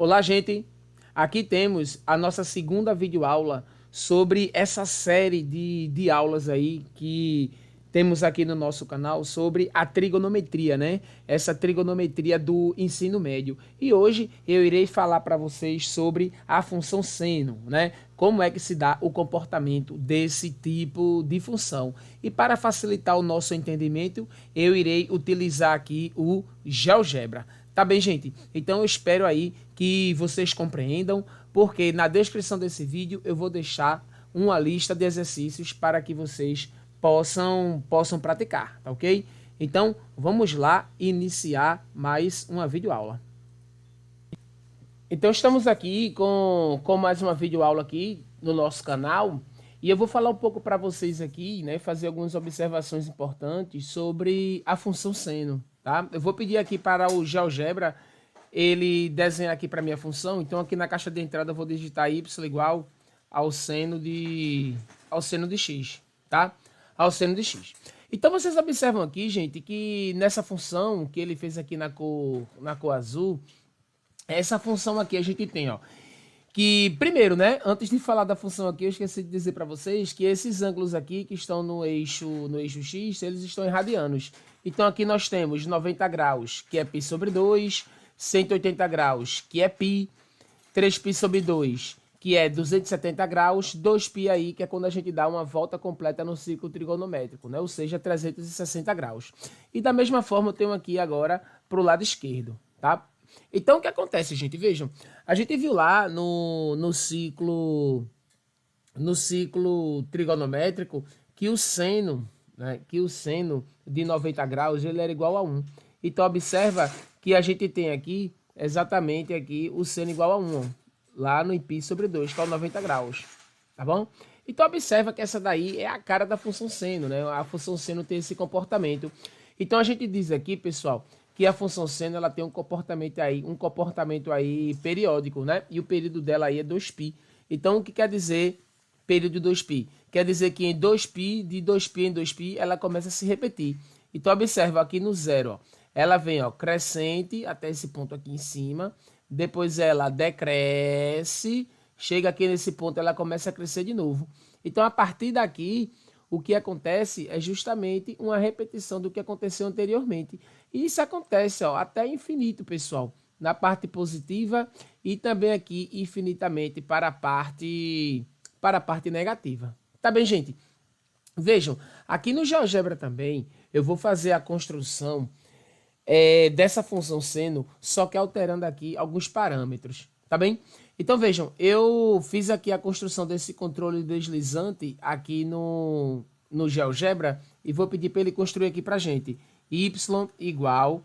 Olá, gente! Aqui temos a nossa segunda videoaula sobre essa série de aulas aí que temos aqui no nosso canal sobre a trigonometria, né? Essa trigonometria do ensino médio. E hoje eu irei falar para vocês sobre a função seno, né? Como é que se dá o comportamento desse tipo de função. E para facilitar o nosso entendimento, eu irei utilizar aqui o GeoGebra. Tá bem, gente? Então eu espero aí que vocês compreendam, porque na descrição desse vídeo eu vou deixar uma lista de exercícios para que vocês possam praticar, tá ok? Então vamos lá iniciar mais uma videoaula. Então estamos aqui com mais uma videoaula aqui no nosso canal e eu vou falar um pouco para vocês aqui, né, fazer algumas observações importantes sobre a função seno, tá? Eu vou pedir aqui para o GeoGebra ele desenhar aqui para minha função. Então aqui na caixa de entrada eu vou digitar y igual ao seno de x, tá? Ao seno de x. Então vocês observam aqui, gente, que nessa função que ele fez aqui na cor azul, essa função aqui a gente tem, ó, que primeiro, né, antes de falar da função aqui, eu esqueci de dizer para vocês que esses ângulos aqui que estão no eixo x, eles estão em radianos. Então aqui nós temos 90 graus, que é π sobre 2, 180 graus, que é π, 3π sobre 2, que é 270 graus, 2π aí, que é quando a gente dá uma volta completa no círculo trigonométrico, né? Ou seja, 360 graus. E da mesma forma eu tenho aqui agora para o lado esquerdo, tá? Então o que acontece, gente? Vejam, a gente viu lá no ciclo trigonométrico que o seno, né, de 90 graus ele era igual a 1. Então observa que a gente tem aqui exatamente aqui o seno igual a 1, ó, lá no π sobre 2, que é o 90 graus, tá bom? Então observa que essa daí é a cara da função seno, né? A função seno tem esse comportamento. Então a gente diz aqui, pessoal, que a função seno ela tem um comportamento aí periódico, né? E o período dela aí é 2π. Então o que quer dizer período de 2π? Quer dizer que em 2π, de 2π em 2π, ela começa a se repetir. Então observa aqui no zero, ó, ela vem, ó, crescente até esse ponto aqui em cima, depois ela decresce, chega aqui nesse ponto, ela começa a crescer de novo. Então a partir daqui, o que acontece é justamente uma repetição do que aconteceu anteriormente. E isso acontece, ó, até infinito, pessoal, na parte positiva e também aqui infinitamente para a parte negativa. Tá bem, gente? Vejam, aqui no GeoGebra também eu vou fazer a construção dessa função seno, só que alterando aqui alguns parâmetros, tá bem? Então vejam, eu fiz aqui a construção desse controle deslizante aqui no GeoGebra e vou pedir para ele construir aqui para gente y igual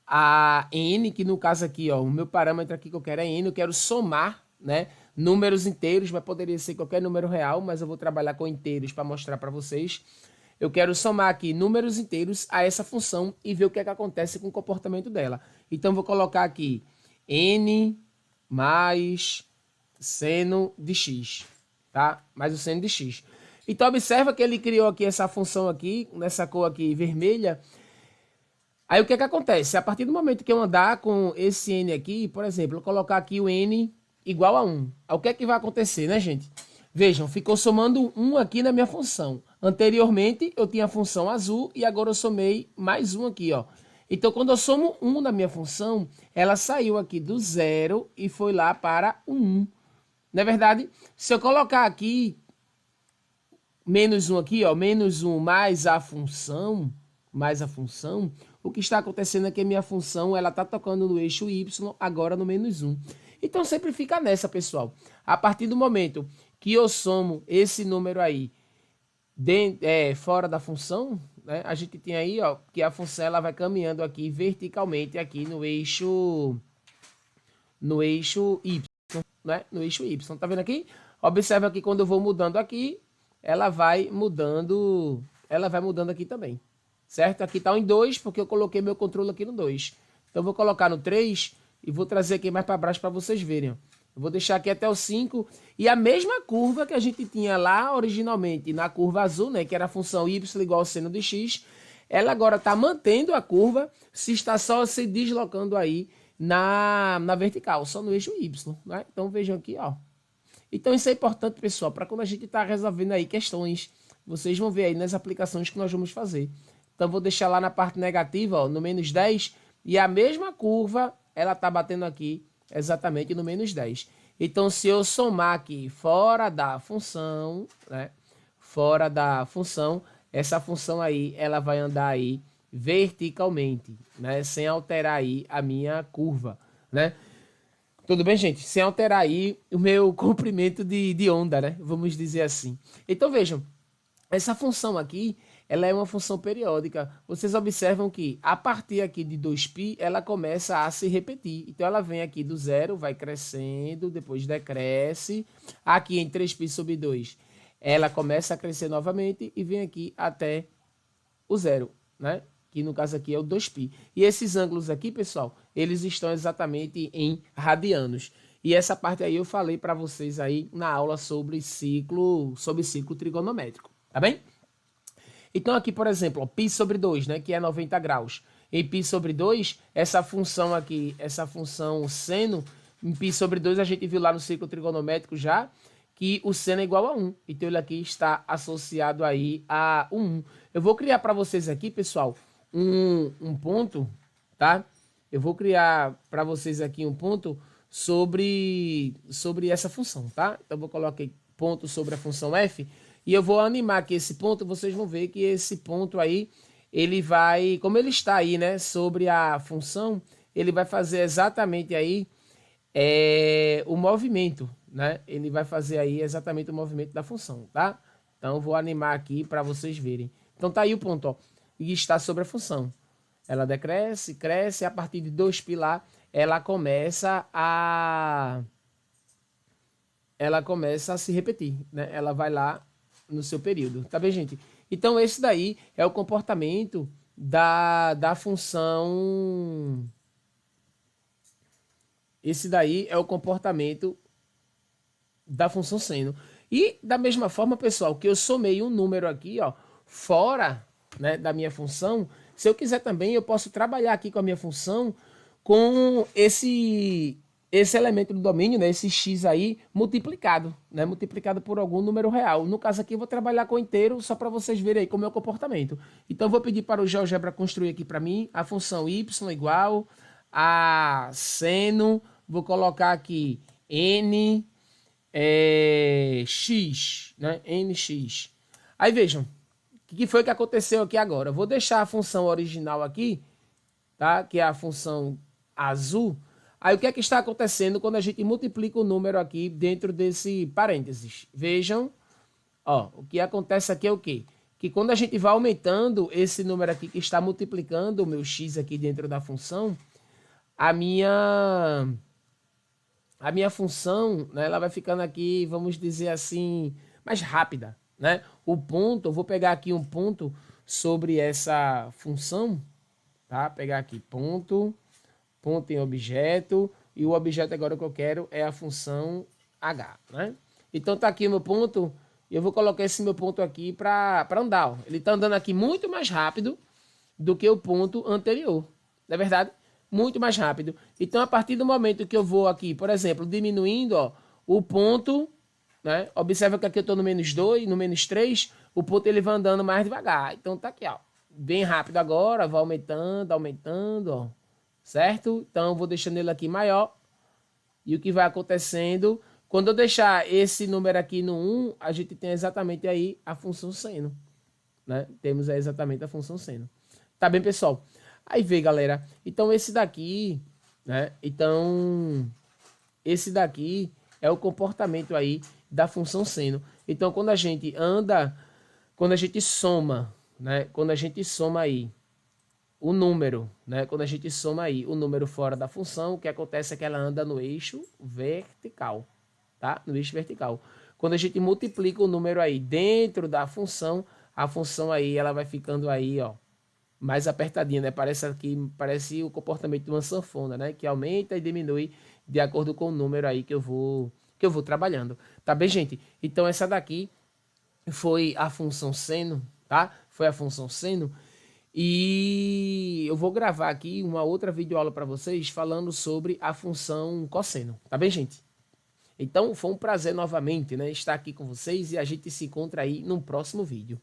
a n, que no caso aqui, ó, o meu parâmetro aqui que eu quero é n, eu quero somar, né, números inteiros, mas poderia ser qualquer número real, mas eu vou trabalhar com inteiros para mostrar para vocês. Eu quero somar aqui números inteiros a essa função e ver o que é que acontece com o comportamento dela. Então vou colocar aqui n mais seno de x, tá? Mais o seno de x. Então observa que ele criou aqui essa função aqui, nessa cor aqui vermelha. Aí o que é que acontece? A partir do momento que eu andar com esse n aqui, por exemplo, eu colocar aqui o n igual a 1. O que é que vai acontecer, né, gente? Vejam, ficou somando 1 aqui na minha função. Anteriormente eu tinha a função azul e agora eu somei mais 1 aqui, ó. Então quando eu somo 1 na minha função, ela saiu aqui do 0 e foi lá para o 1. Não é verdade? Se eu colocar aqui menos 1 aqui, ó, menos 1 mais a função, o que está acontecendo é que a minha função ela está tocando no eixo y, agora no menos 1. Então sempre fica nessa, pessoal. A partir do momento que eu somo esse número aí fora da função, né, a gente tem aí, ó, que a função ela vai caminhando aqui verticalmente aqui no eixo y, né? No eixo y. Tá vendo aqui? Observa que quando eu vou mudando aqui, ela vai mudando aqui também. Certo? Aqui tá em 2 porque eu coloquei meu controle aqui no 2. Então eu vou colocar no 3 e vou trazer aqui mais para baixo para vocês verem, ó. Eu vou deixar aqui até o 5. E a mesma curva que a gente tinha lá originalmente na curva azul, né? Que era a função y igual ao seno de x. Ela agora está mantendo a curva, se está só se deslocando aí na vertical, só no eixo Y, né? Então vejam aqui, ó. Então isso é importante, pessoal, para quando a gente está resolvendo aí questões, vocês vão ver aí nas aplicações que nós vamos fazer. Então vou deixar lá na parte negativa, ó, no menos 10, e a mesma curva, ela tá batendo aqui exatamente no menos 10. Então se eu somar aqui fora da função, né? Fora da função, essa função aí, ela vai andar aí verticalmente, né? Sem alterar aí a minha curva, né? Tudo bem, gente? Sem alterar aí o meu comprimento de onda, né? Vamos dizer assim. Então, vejam, essa função aqui, ela é uma função periódica. Vocês observam que a partir aqui de 2π, ela começa a se repetir. Então, ela vem aqui do zero, vai crescendo, depois decresce. Aqui em 3π sobre 2, ela começa a crescer novamente e vem aqui até o zero, né? Que no caso aqui é o 2π. E esses ângulos aqui, pessoal, eles estão exatamente em radianos. E essa parte aí eu falei para vocês aí na aula sobre ciclo trigonométrico, tá bem? Então aqui, por exemplo, ó, π sobre 2, né, que é 90 graus. Em π sobre 2, essa função aqui, essa função seno, em π sobre 2 a gente viu lá no ciclo trigonométrico já, que o seno é igual a 1. Então ele aqui está associado aí a 1. Eu vou criar para vocês aqui, pessoal, um ponto, tá? Eu vou criar para vocês aqui um ponto sobre essa função, tá? Então eu vou colocar aqui ponto sobre a função f e eu vou animar aqui esse ponto. Vocês vão ver que esse ponto aí, ele vai, como ele está aí, né, sobre a função, ele vai fazer exatamente aí o movimento, né? Ele vai fazer aí exatamente o movimento da função, tá? Então eu vou animar aqui para vocês verem. Então tá aí o ponto, ó, e está sobre a função. Ela decresce, cresce, a partir de 2π lá, ela começa a se repetir, né? Ela vai lá no seu período, tá bem, gente? Então esse daí é o comportamento da função. Esse daí é o comportamento da função seno. E da mesma forma, pessoal, que eu somei um número aqui, ó, fora, né, da minha função, se eu quiser também, eu posso trabalhar aqui com a minha função com esse elemento do domínio, né, esse x aí, multiplicado, né, multiplicado por algum número real. No caso aqui, eu vou trabalhar com inteiro, só para vocês verem aí como é o comportamento. Então, eu vou pedir para o GeoGebra construir aqui para mim a função y igual a seno, vou colocar aqui n x, né, nx. Aí, vejam, o que foi que aconteceu aqui agora? Eu vou deixar a função original aqui, tá? Que é a função azul. Aí o que é que está acontecendo quando a gente multiplica o número aqui dentro desse parênteses? Vejam, ó, o que acontece aqui é o quê? Que quando a gente vai aumentando esse número aqui que está multiplicando o meu x aqui dentro da função, a minha função, né, ela vai ficando aqui, vamos dizer assim, mais rápida, né? O ponto, eu vou pegar aqui um ponto sobre essa função, tá? Pegar aqui ponto em objeto, e o objeto agora que eu quero é a função h, né? Então tá aqui o meu ponto, e eu vou colocar esse meu ponto aqui para andar, ó. Ele tá andando aqui muito mais rápido do que o ponto anterior, não é verdade? Muito mais rápido. Então, a partir do momento que eu vou aqui, por exemplo, diminuindo, ó, o ponto, né? Observa que aqui eu estou no menos 2, no menos 3, o ponto ele vai andando mais devagar. Então, tá aqui, ó, bem rápido agora, vai aumentando, ó, certo? Então, eu vou deixando ele aqui maior. E o que vai acontecendo, quando eu deixar esse número aqui no 1, a gente tem exatamente aí a função seno, né? Temos aí exatamente a função seno. Tá bem, pessoal? Aí vê, galera, então esse daqui, né, então esse daqui é o comportamento aí da função seno. Então quando a gente anda, quando a gente soma, né, quando a gente soma aí o número, né, quando a gente soma aí o número fora da função, o que acontece é que ela anda no eixo vertical, tá? No eixo vertical. Quando a gente multiplica o número aí dentro da função, a função aí ela vai ficando aí, ó, mais apertadinha, né? Parece o comportamento de uma sanfona, né? Que aumenta e diminui de acordo com o número aí que eu vou trabalhando. Tá bem, gente? Então essa daqui foi a função seno, tá? Foi a função seno. E eu vou gravar aqui uma outra videoaula para vocês falando sobre a função cosseno, tá bem, gente? Então, foi um prazer novamente, né, estar aqui com vocês e a gente se encontra aí no próximo vídeo.